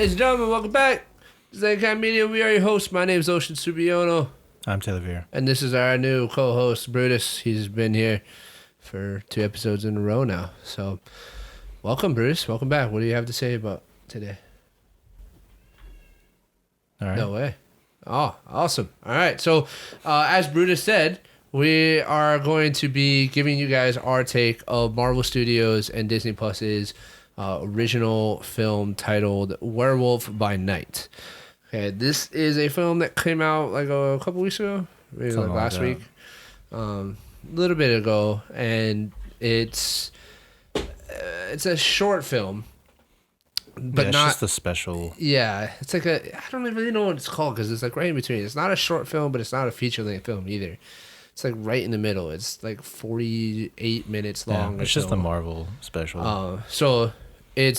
Ladies and gentlemen, welcome back. This is Zenkai Media. We are your hosts. My name is Ocean Subiono. I'm Taylor Veer. And this is our new co-host, Brutus. He's been here for 2 episodes in a row now. So, welcome, Brutus. Welcome back. What do you have to say about today? All right. No way. Oh, awesome. All right. So, as Brutus said, we are going to be giving you guys our take of Marvel Studios and Disney Plus's original film titled Werewolf by Night. Okay, this is a film that came out like a couple weeks ago, maybe like last week, a little bit ago, and it's a short film, but it's not just a special. Yeah, it's like I don't really know what it's called because it's like right in between. It's not a short film, but it's not a feature-length film either. It's like right in the middle. It's like 48 minutes long. Yeah, it's just a Marvel special. So it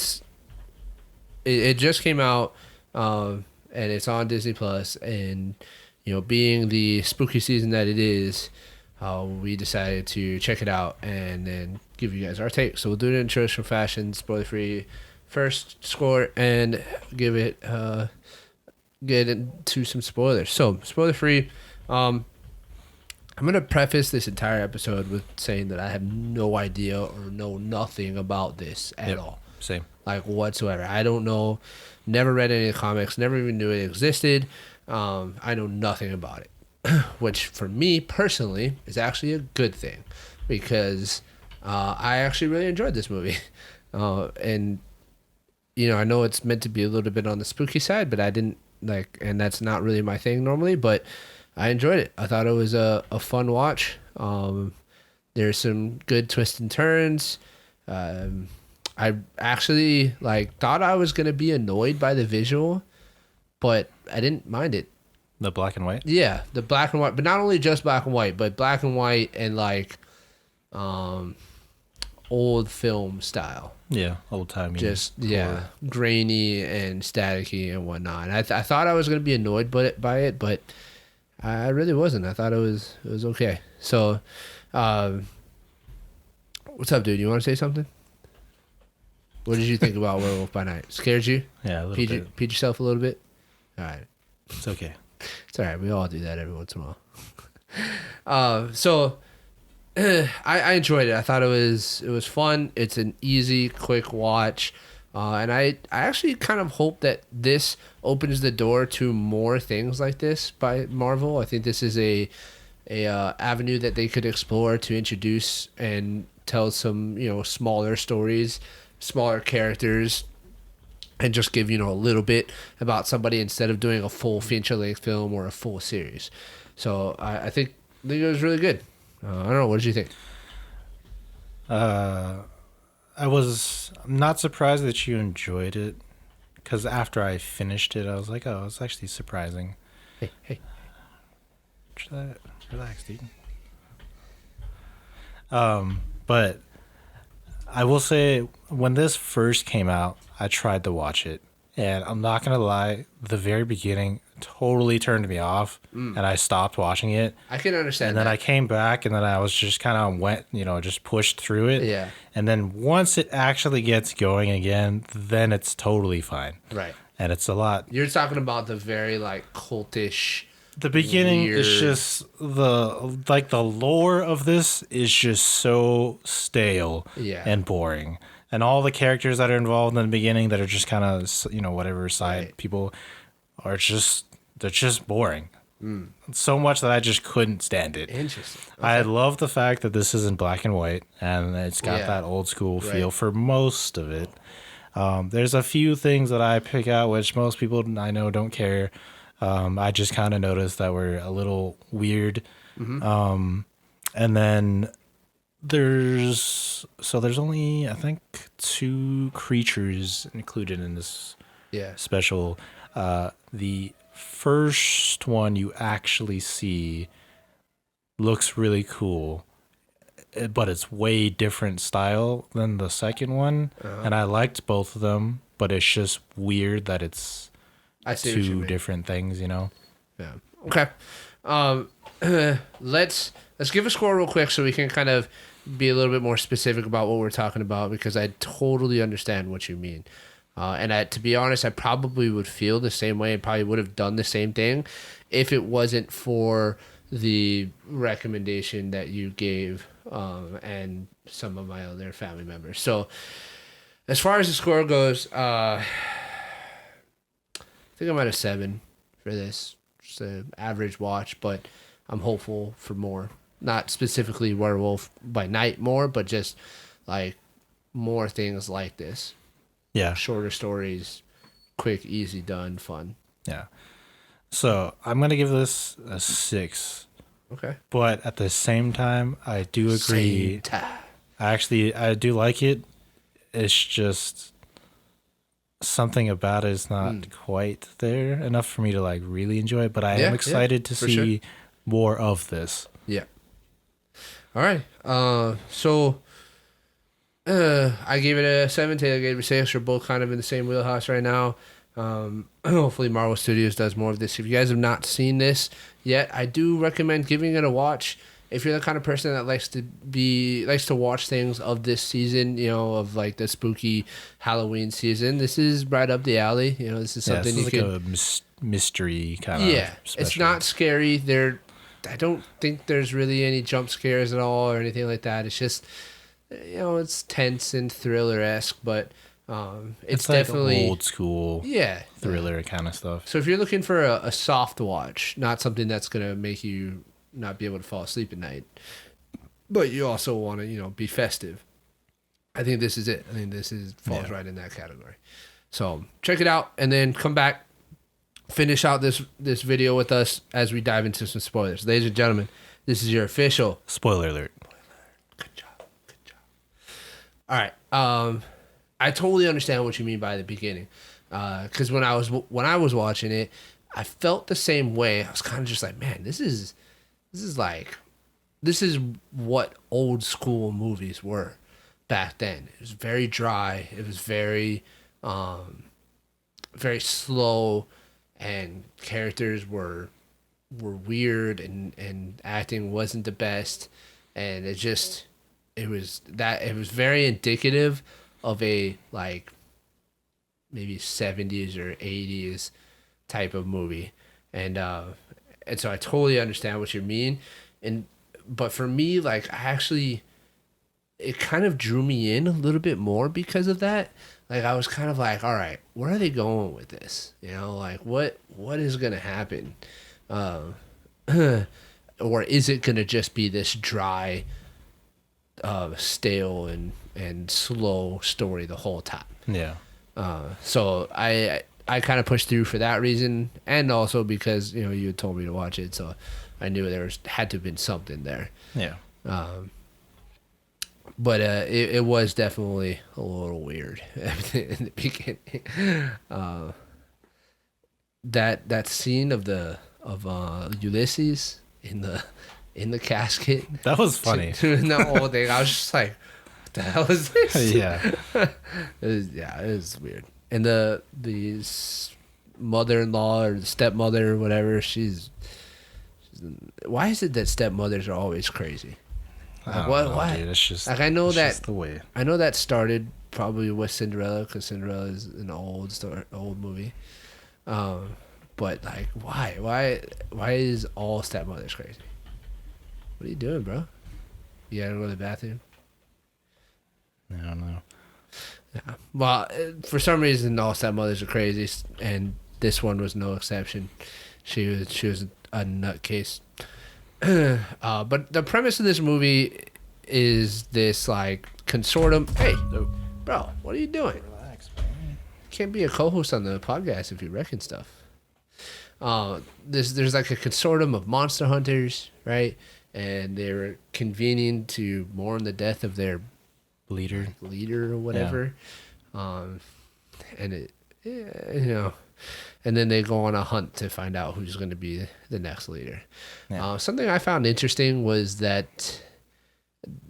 just came out, and it's on Disney Plus. And being the spooky season that it is, we decided to check it out and then give you guys our take. So we'll do it in traditional fashion, spoiler free. First score and give it get into some spoilers. So spoiler free. I'm going to preface this entire episode with saying that I have no idea or know nothing about this at all. Same. Like whatsoever. I don't know. Never read any of the comics. Never even knew it existed. I know nothing about it. Which for me personally is actually a good thing. Because I actually really enjoyed this movie. And, I know it's meant to be a little bit on the spooky side, but I didn't and that's not really my thing normally, but I enjoyed it. I thought it was a fun watch. There's some good twists and turns. I actually thought I was gonna be annoyed by the visual, but I didn't mind it. The black and white? Yeah, the black and white, but not only just black and white, but black and white and old film style. Yeah, old timey. Just grainy and staticky and whatnot. And I thought I was gonna be annoyed by it, but I really wasn't. I thought it was okay. So, what's up, dude? You want to say something? What did you think about Werewolf by Night? Scared you? Yeah, a little bit. Peed yourself a little bit? All right. It's okay. It's all right. We all do that every once in a while. So, I enjoyed it. I thought it was fun. It's an easy, quick watch. And I actually kind of hope that this opens the door to more things like this by Marvel. I think this is a avenue that they could explore to introduce and tell some smaller stories, smaller characters, and just give a little bit about somebody instead of doing a full feature-length film or a full series. So I think it was really good. I don't know. What did you think? I was not surprised that you enjoyed it, because after I finished it, I was like, oh, it's actually surprising. Hey. Relax, dude. But I will say, when this first came out, I tried to watch it, and I'm not going to lie, the very beginning totally turned me off, and I stopped watching it. I can understand and then I came back, and then I was just kind of just pushed through it. Yeah. And then once it actually gets going again, then it's totally fine. Right. And it's a lot. You're talking about the very cultish. The beginning weird. is just the lore of this is just so stale and boring. And all the characters that are involved in the beginning that are just kind of, whatever side people are they're just boring. So much that I just couldn't stand it. Interesting. Okay. I love the fact that this is in black and white, and it's got that old school feel for most of it. There's a few things that I pick out, which most people I know don't care. I just kind of noticed that were a little weird. Mm-hmm. And then there's only, I think, 2 creatures included in this special. The first one you actually see looks really cool, but it's way different style than the second one. And I liked both of them, but it's just weird that it's 2 different things, Yeah. Okay. Let's give a score real quick so we can kind of be a little bit more specific about what we're talking about, because I totally understand what you mean. To be honest, I probably would feel the same way and probably would have done the same thing if it wasn't for the recommendation that you gave and some of my other family members. So as far as the score goes, I think I'm at a 7 for this. Just an average watch, but I'm hopeful for more. Not specifically Werewolf by Night more, but just like more things like this. Yeah. Shorter stories, quick, easy, done, fun. Yeah. So I'm going to give this a 6. Okay. But at the same time, I do agree. I do like it. It's just something about it is not quite there enough for me to like really enjoy it. But I am excited to see more of this. Yeah. All right. So I gave it a 7. Taylor gave it a 6. We're both kind of in the same wheelhouse right now. Hopefully Marvel Studios does more of this. If you guys have not seen this yet, I do recommend giving it a watch. If you're the kind of person that likes to watch things of this season, of like the spooky Halloween season, this is right up the alley. This is something this is like a mystery kind of. Yeah, it's not scary. I don't think there's really any jump scares at all or anything like that. It's just, it's tense and thriller-esque, but it's like definitely old school thriller kind of stuff. So if you're looking for a soft watch, not something that's going to make you not be able to fall asleep at night, but you also want to, be festive, I think this is it. I think this falls right in that category. So check it out and then come back, finish out this video with us as we dive into some spoilers. Ladies and gentlemen, this is your official spoiler alert. Good job. All right. I totally understand what you mean by the beginning, because when I was watching it, I felt the same way. I was kind of just like, man, this is what old school movies were back then. It was very dry. It was very, very slow, and characters were weird, and acting wasn't the best, and it was very indicative of a like maybe 70s or 80s type of movie, and so I totally understand what you mean, but for me, like, it kind of drew me in a little bit more because of that. Like, I was kind of like, all right, where are they going with this? Like, what is gonna happen, or is it gonna just be this dry, stale and slow story the whole time? Yeah. So I kind of pushed through for that reason, and also because you had told me to watch it, so I knew there had to have been something there. Yeah. But it was definitely a little weird in the beginning. That scene of Ulysses in the casket. That was funny. The whole thing, I was just like, what the hell is this? Yeah. It was weird. And the mother-in-law or the stepmother or whatever, why is it that stepmothers are always crazy? Like, why? Dude, it's just like, I know that the way. I know that started probably with Cinderella, because Cinderella is an old movie. But like, why is all stepmothers crazy? What are you doing, bro? You gotta go to the bathroom? I don't know. Yeah. Well, for some reason, all stepmothers are crazy, and this one was no exception. She was a nutcase. But the premise of this movie is this like consortium. Hey, bro, what are you doing? Relax, man. Can't be a co-host on the podcast if you're wrecking stuff. There's like a consortium of monster hunters, right? And they're convening to mourn the death of their leader or whatever. Yeah. And and then they go on a hunt to find out who's going to be the next leader. Yeah. Something I found interesting was that,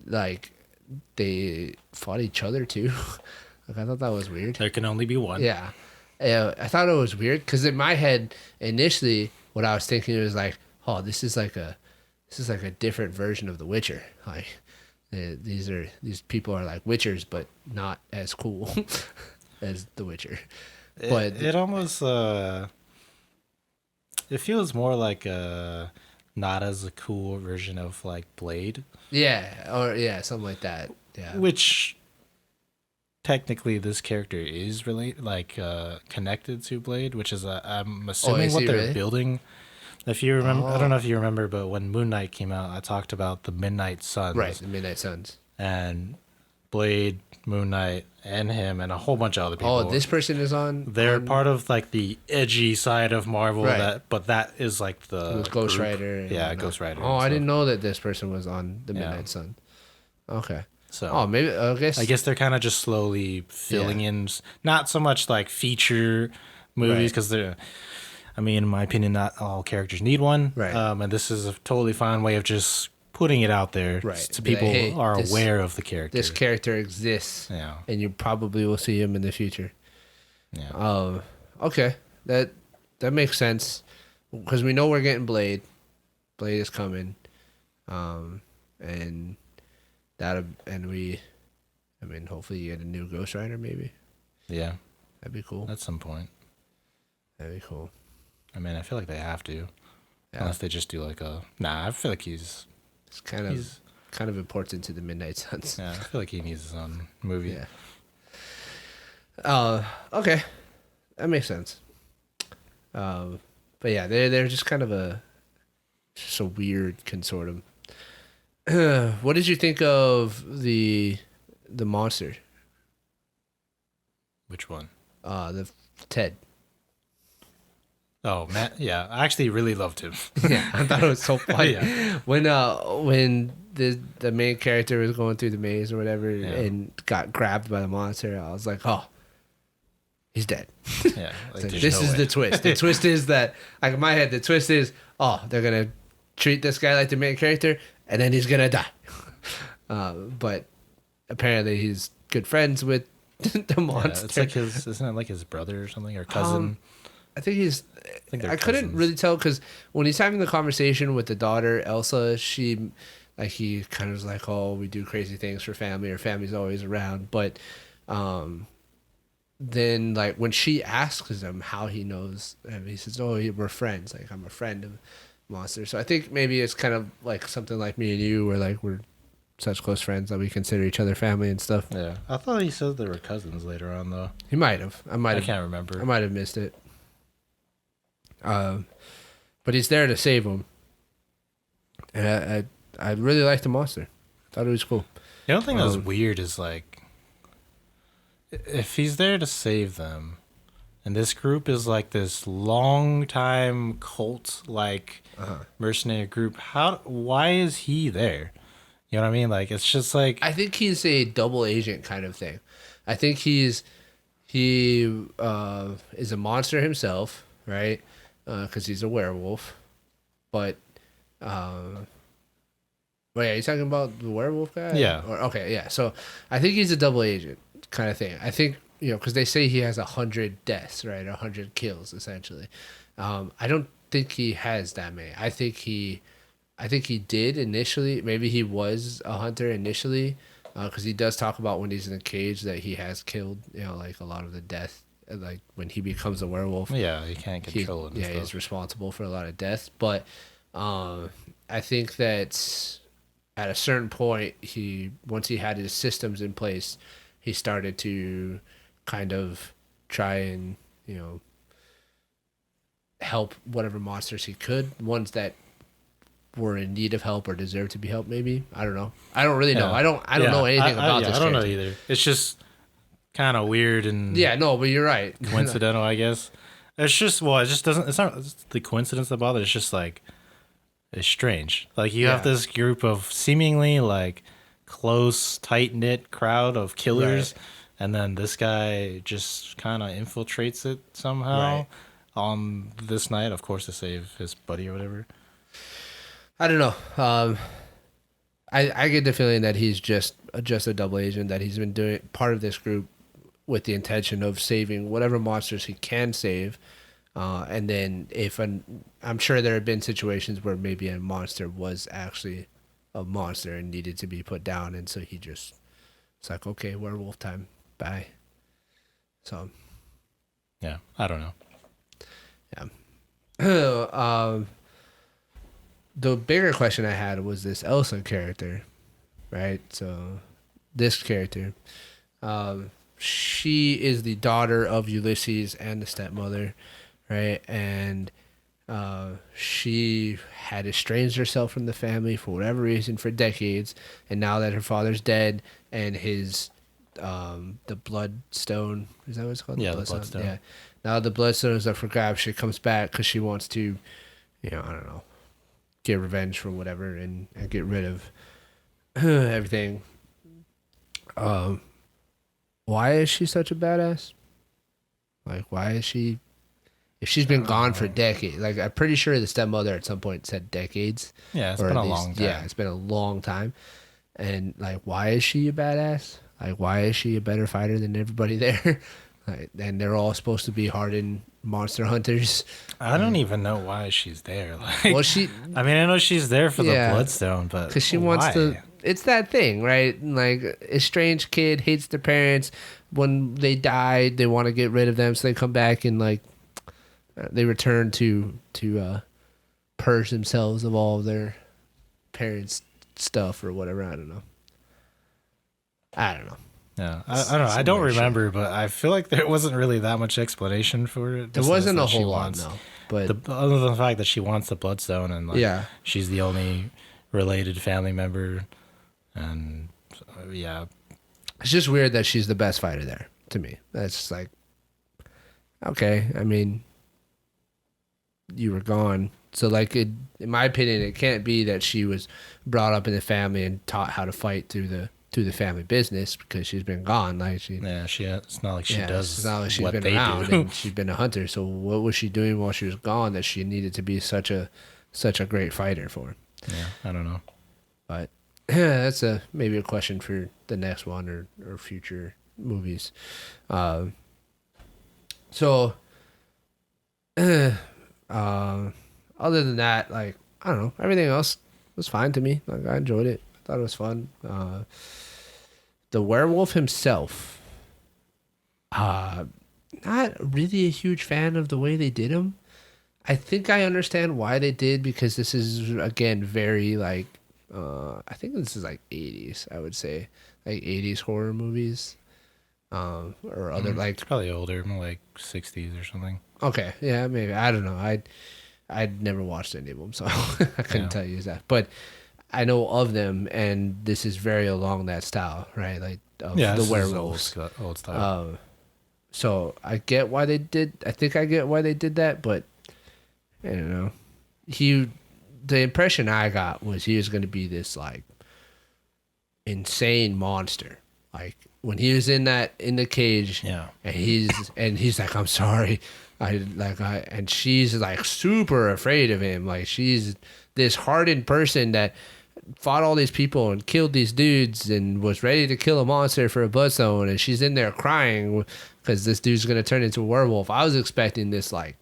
like, they fought each other too. Like, I thought that was weird. There can only be one. Yeah. I thought it was weird because in my head, initially, what I was thinking was like, oh, this is like a different version of The Witcher. Like, these people are like witchers, but not as cool. as The Witcher. But it almost it feels more like not as a cool version of like Blade. Something like that. Yeah. Which technically this character is connected to Blade, which is I'm assuming what they're building. If you remember, I don't know if you remember, but when Moon Knight came out, I talked about the Midnight Suns. Right, the Midnight Suns. And Blade, Moon Knight, and him, and a whole bunch of other people. Oh, this person is on. They're part of like the edgy side of Marvel. Right. But that is like the Ghost Rider. Yeah, Ghost Rider. Oh, I didn't know that this person was on the Midnight Sun. Okay. So, maybe I guess they're kind of just slowly filling in, not so much like feature movies because they're. I mean, in my opinion, not all characters need one. Right. And this is a totally fine way of just putting it out there so people are aware of the character. This character exists. Yeah. And you probably will see him in the future. Yeah. Okay. That makes sense. Because we know we're getting Blade. Blade is coming. And hopefully you get a new Ghost Rider maybe. Yeah. That'd be cool. At some point. That'd be cool. I mean, I feel like they have to. Yeah. Unless they just do like I feel like he's kind of important to the Midnight Suns. Yeah, I feel like he needs his own movie. Yeah. Okay. That makes sense. But yeah, they're just kind of just a weird consortium. What did you think of the monster? Which one? The Ted. Oh man, yeah, I actually really loved him. Yeah, I thought it was so funny. When the main character was going through the maze or whatever and got grabbed by the monster, I was like, oh, he's dead. Yeah, this is the twist. The twist is that, like in my head, the twist is, they're gonna treat this guy like the main character, and then he's gonna die. But apparently, he's good friends with the monster. It's like isn't it like his brother or something or cousin? I think I couldn't really tell because when he's having the conversation with the daughter Elsa, he kind of was like, "Oh, we do crazy things for family, or family's always around." But then, like when she asks him how he knows, he says, "Oh, we're friends. Like I'm a friend of Monster." So I think maybe it's kind of like something like me and you, where like we're such close friends that we consider each other family and stuff. Yeah, I thought he said they were cousins later on, though. He might have. I can't remember. I might have missed it. But he's there to save him, and I really liked the monster. I thought it was cool. The only thing that was weird is like, if he's there to save them, and this group is like this long time cult mercenary group, why is he there? You know what I mean? Like it's just like I think he's a double agent kind of thing. I think he is a monster himself, right? Because he's a werewolf, but yeah, you talking about the werewolf guy? Yeah. Yeah. So I think he's a double agent kind of thing. I think because they say he has 100 deaths, right? 100 kills essentially. I don't think he has that many. I think he did initially. Maybe he was a hunter initially, because he does talk about when he's in a cage that he has killed, like a lot of the death. Like when he becomes a werewolf, he can't control it. He's responsible for a lot of deaths. But I think that at a certain point, once he had his systems in place, he started to kind of try and help whatever monsters he could, ones that were in need of help or deserve to be helped. Maybe I don't know. I don't really know. I don't know anything about this. I don't know either. It's just kind of weird and but you're right. Coincidental, I guess. It just doesn't. It's not the coincidence that bothers. It's just like it's strange. Like you have this group of seemingly like close, tight knit crowd of killers, and then this guy just kind of infiltrates it somehow on this night, of course, to save his buddy or whatever. I don't know. I get the feeling that he's just a double agent, that he's been doing part of this group with the intention of saving whatever monsters he can save. And then I'm sure there have been situations where maybe a monster was actually a monster and needed to be put down. And so it's like, okay, werewolf time. Bye. So Yeah, I don't know. yeah. The bigger question I had was this Elsa character, right? So this character, she is the daughter of Ulysses and the stepmother, right? And she had estranged herself from the family for whatever reason for decades, and now that her father's dead and his the bloodstone, is that what it's called? Yeah, the bloodstone. Yeah. Now the bloodstone is up for grabs. She comes back because she wants to, I don't know, get revenge for whatever and get rid of everything. Why is she such a badass? Like, why is she? If she's been gone for decades, like I'm pretty sure the stepmother at some point said decades. Yeah, it's been a long time. Yeah, it's been a long time. And like, why is she a badass? Like, why is she a better fighter than everybody there? Like, and they're all supposed to be hardened monster hunters. I don't even know why she's there. Like, Well, I mean, I know she's there for the bloodstone, but because she wants to. It's that thing, right? Like, estranged kid hates their parents. When they die, they want to get rid of them, so they come back and like they return to purge themselves of all of their parents' stuff or whatever. I don't know. Yeah, I don't know. I don't remember, but I feel like there wasn't really that much explanation for it. There wasn't a whole lot, no. But other than the fact that she wants the bloodstone and like, she's the only related family member, and it's just weird that she's the best fighter there to me. That's just like, okay, I mean, you were gone. So like, in my opinion, it can't be that she was brought up in the family and taught how to fight through the family business because she's been gone. Like it's not like she does. It's not like she's been around and she's been a hunter. So what was she doing while she was gone that she needed to be such a great fighter for? Yeah, I don't know. But that's maybe a question for the next one or future movies. So other than that, like, I don't know, everything else was fine to me. Like, I enjoyed it. I thought it was fun. The werewolf himself, not really a huge fan of the way they did him. I think I understand why they did, because this is, again, very like, I think this is like 80s, I would say, like 80s horror movies, or other like, it's probably older, more like 60s or something. Okay, yeah, maybe. I don't know. I'd never watched any of them, so I couldn't tell you that. But I know of them, and this is very along that style, right? Like the werewolves, old style. So I get why they did. I think I get why they did that, but I don't know. The impression I got was he was going to be this like insane monster. Like when he was in the cage, and he's like, I'm sorry, and she's like super afraid of him. Like, she's this hardened person that fought all these people and killed these dudes and was ready to kill a monster for a bloodstone, and she's in there crying because this dude's gonna turn into a werewolf. I was expecting this like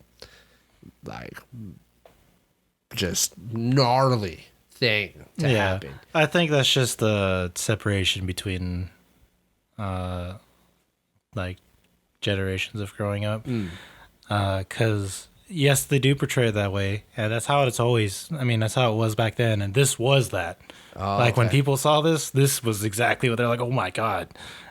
just gnarly thing to happen. I think that's just the separation between like generations of growing up, because yes, they do portray it that way, and that's how it's always. I mean, that's how it was back then, and this was that. When people saw this was exactly what they're like. Oh my god!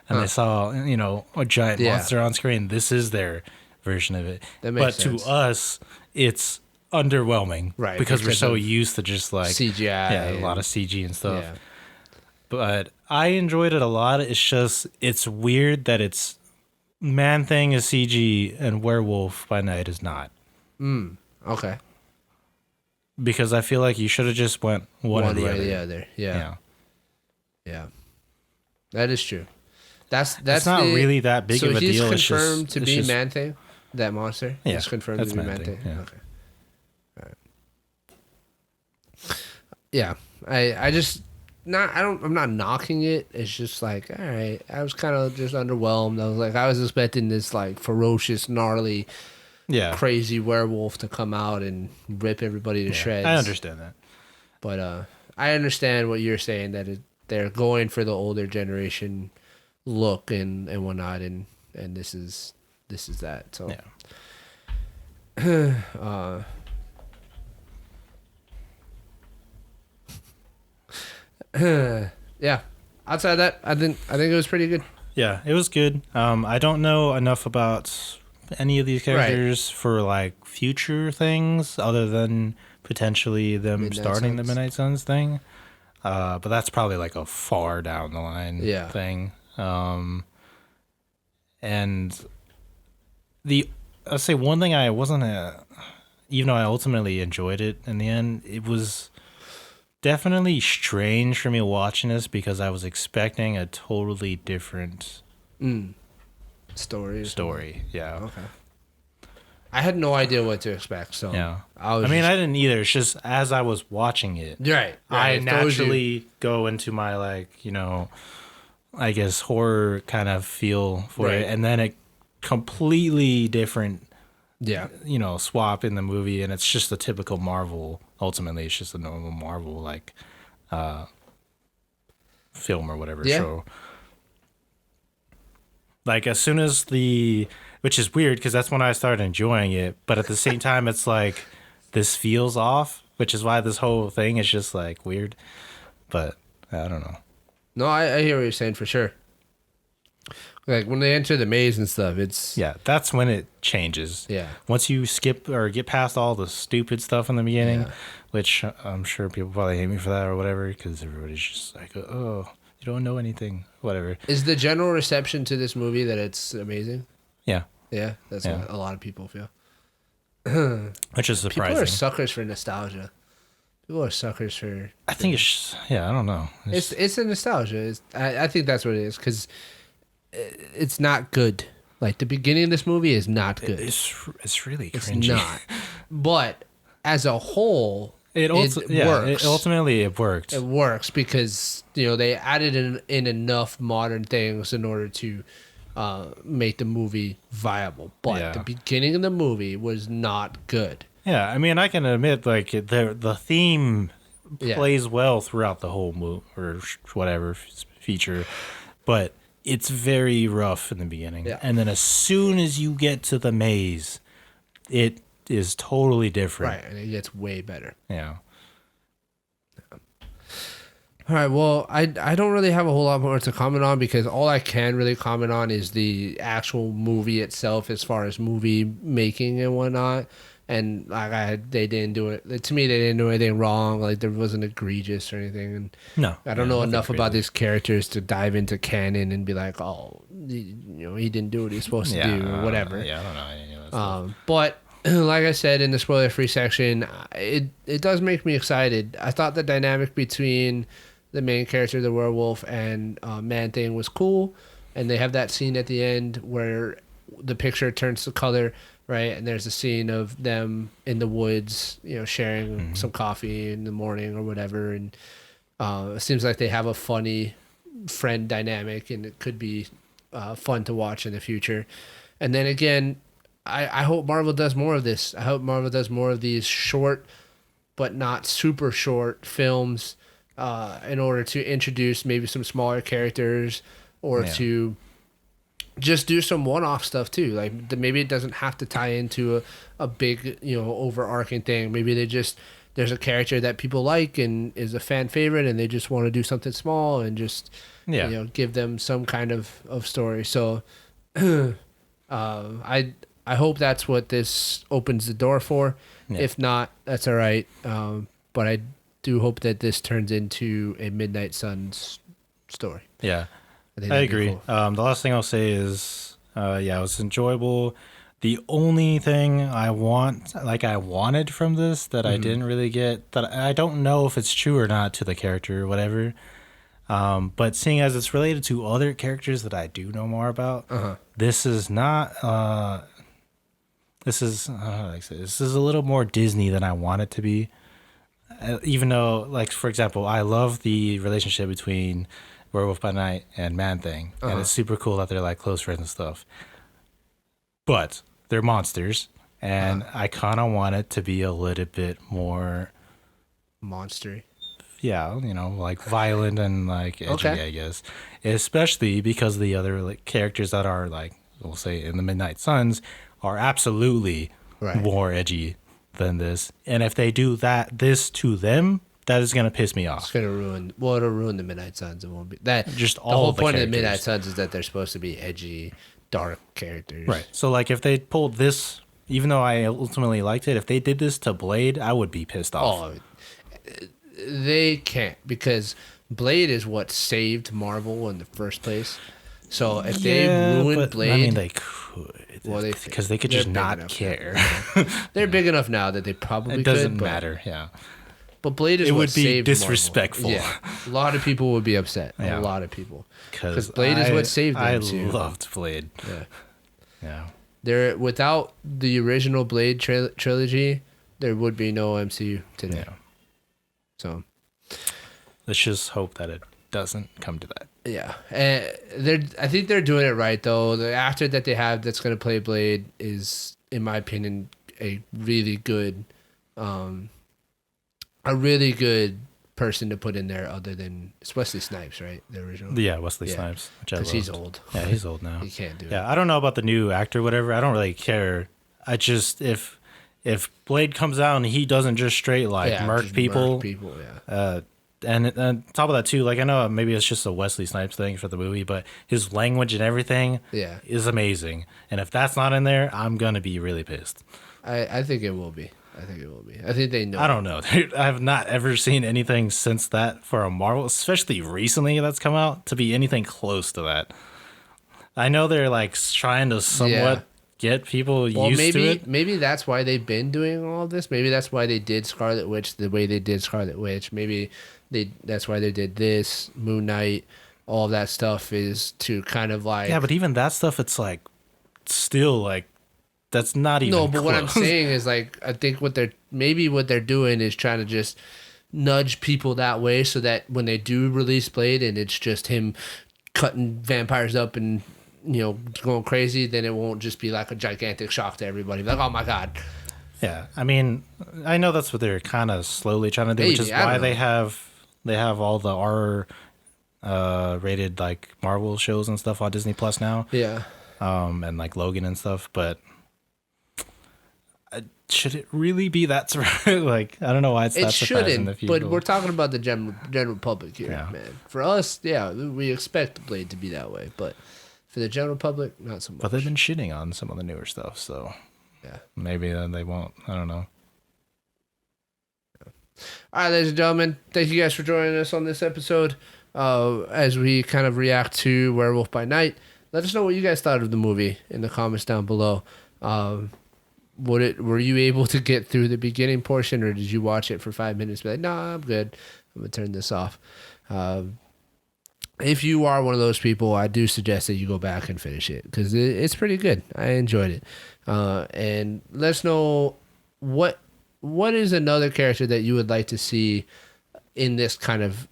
And they saw a giant monster on screen. This is their version of it. That makes sense. To us, it's underwhelming, right? Because we're so used to just like CGI, a lot of CG and stuff. Yeah. But I enjoyed it a lot. It's weird that it's Man Thing is CG and Werewolf by Night is not. Okay. Because I feel like you should have just went one or the way other. Or the other. Yeah. That is true. That's not really that big of a deal. So he's confirmed to be Man Thing, that monster? Yeah. He's confirmed to be Man Thing. Yeah. Okay. All right. Yeah. I'm not knocking it. It's just like, all right. I was kind of just underwhelmed. I was expecting this like ferocious, gnarly, crazy werewolf to come out and rip everybody to shreds. I understand that. But I understand what you're saying, that they're going for the older generation look and whatnot, and this is this is that. So yeah. Outside of that, I think it was pretty good. Yeah, it was good. I don't know enough about any of these characters for like future things other than potentially them Midnight starting Suns. the Midnight Suns thing. But that's probably like a far down the line thing. And I'll say one thing I wasn't even though I ultimately enjoyed it in the end, it was definitely strange for me watching this because I was expecting a totally different story. Yeah. Okay. I had no idea what to expect, so Yeah. I didn't either. It's just as I was watching it, right. I naturally go into my I guess horror kind of feel for it, and then it completely different. Yeah. Swap in the movie, and it's just a typical Marvel. Ultimately, it's just a normal Marvel film or whatever show. Like as soon as which is weird because that's when I started enjoying it, but at the same time, it's like this feels off, which is why this whole thing is just like weird. But I don't know. No, I hear what you're saying for sure. Like when they enter the maze and stuff, it's that's when it changes. Yeah. Once you skip or get past all the stupid stuff in the beginning, which I'm sure people probably hate me for that or whatever, because everybody's just like, oh, you don't know anything, whatever. Is the general reception to this movie that it's amazing? Yeah. Yeah, that's what a lot of people feel. Which is surprising. People are suckers for nostalgia. People are suckers for. I think it's I don't know. It's a nostalgia. I think that's what it is because it's not good. Like the beginning of this movie is not good. It's really cringy. It's not. But as a whole, it works. Ultimately, it worked. It works because they added in enough modern things in order to make the movie viable. But the beginning of the movie was not good. Yeah, I mean, I can admit, like, the theme plays well throughout the whole movie or whatever feature, but it's very rough in the beginning. Yeah. And then as soon as you get to the maze, it is totally different. Right, and it gets way better. Yeah. All right, well, I don't really have a whole lot more to comment on because all I can really comment on is the actual movie itself as far as movie making and whatnot. And they didn't do it. To me, they didn't do anything wrong. Like there wasn't egregious or anything. And no, I don't know enough about these characters to dive into canon and be like, oh, he didn't do what he's supposed to do or whatever. Yeah, I don't know any of that stuff. But like I said in the spoiler-free section, it does make me excited. I thought the dynamic between the main character, the werewolf, and Man-Thing was cool. And they have that scene at the end where the picture turns to color. Right, and there's a scene of them in the woods, sharing some coffee in the morning or whatever, and it seems like they have a funny friend dynamic, and it could be fun to watch in the future. And then again, I hope Marvel does more of this. I hope Marvel does more of these short, but not super short films, in order to introduce maybe some smaller characters or to just do some one-off stuff too. Like maybe it doesn't have to tie into a big, overarching thing. Maybe there's a character that people like and is a fan favorite, and they just want to do something small and just give them some kind of story. So I hope that's what this opens the door for. Yeah. If not, that's all right. But I do hope that this turns into a Midnight Suns story. Yeah. I agree. Cool. The last thing I'll say is, it was enjoyable. The only thing I wanted from this that I didn't really get, that I don't know if it's true or not to the character or whatever, but seeing as it's related to other characters that I do know more about, this is not. This is a little more Disney than I want it to be. Even though, like for example, I love the relationship between Werewolf by Night and Man-Thing, and it's super cool that they're like close friends and stuff. But they're monsters, and I kind of want it to be a little bit more monstery. Yeah, like violent and like edgy, I guess. Especially because the other characters that are like we'll say in the Midnight Suns, are absolutely more edgy than this. And if they do this to them, that is going to piss me off. It's going to ruin, it'll ruin the Midnight Suns. It won't be that. Just all the whole the point characters. of the Midnight Suns is that they're supposed to be edgy, dark characters. Right. So like if they pulled this, even though I ultimately liked it, if they did this to Blade, I would be pissed off. Oh, they can't, because Blade is what saved Marvel in the first place. So if they ruined Blade, I mean, they could. Well, because they could just not care. They're big enough now that they probably could. It doesn't matter. Yeah. But Blade is it what would be saved disrespectful. Marvel. Yeah, a lot of people would be upset. Yeah. A lot of people, because Blade is what saved them. I too. loved Blade. Yeah. There, without the original Blade trilogy, there would be no MCU today. Yeah. So let's just hope that it doesn't come to that. Yeah, I think they're doing it right though. The actor that they have that's going to play Blade is, in my opinion, a really good person to put in there, other than it's Wesley Snipes, right? The original. Yeah, Wesley Snipes. Because he's old. Yeah, he's old now. He can't do it. Yeah, I don't know about the new actor, whatever. I don't really care. I just if Blade comes out and he doesn't just straight murk people. And on top of that too, like I know maybe it's just a Wesley Snipes thing for the movie, but his language and everything is amazing. And if that's not in there, I'm gonna be really pissed. I think it will be. I think they know. I don't know. I have not ever seen anything since that for a Marvel, especially recently that's come out, to be anything close to that. I know they're like trying to somewhat get people used to it. Maybe that's why they've been doing all of this. Maybe that's why they did Scarlet Witch the way they did Scarlet Witch. Maybe that's why they did this, Moon Knight. All of that stuff is to kind of like... Yeah, but even that stuff, it's like still like that's not even close. What I'm saying is like I think what they're doing is trying to just nudge people that way, so that when they do release Blade and it's just him cutting vampires up and going crazy, then it won't just be like a gigantic shock to everybody. Like, oh my god. Yeah, I mean, I know that's what they're kind of slowly trying to do, which is why they have all the R rated like Marvel shows and stuff on Disney Plus now. Yeah. And like Logan and stuff, but should it really be that like I don't know why it's that surprising to people. But we're talking about the general public here, man. For us, we expect Blade to be that way, but for the general public, not so much. But they've been shitting on some of the newer stuff, so maybe then they won't. I don't know. All right, ladies and gentlemen, thank you guys for joining us on this episode as we kind of react to Werewolf by Night. Let us know what you guys thought of the movie in the comments down below. Were you able to get through the beginning portion, or did you watch it for 5 minutes and be like, nah, I'm good, I'm going to turn this off? If you are one of those people, I do suggest that you go back and finish it, because it's pretty good. I enjoyed it. And let us know what is another character that you would like to see in this kind of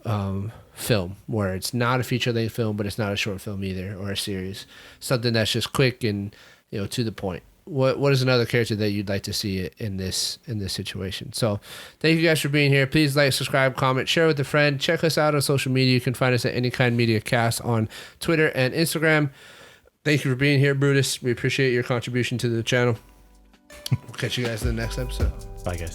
film, where it's not a feature-length film, but it's not a short film either, or a series. Something that's just quick and to the point. What is another character that you'd like to see in this situation? So thank you guys for being here. Please like, subscribe, comment, share with a friend. Check us out on social media. You can find us at Any Kind Media Cast on Twitter and Instagram. Thank you for being here, Brutus. We appreciate your contribution to the channel. We'll catch you guys in the next episode. Bye, guys.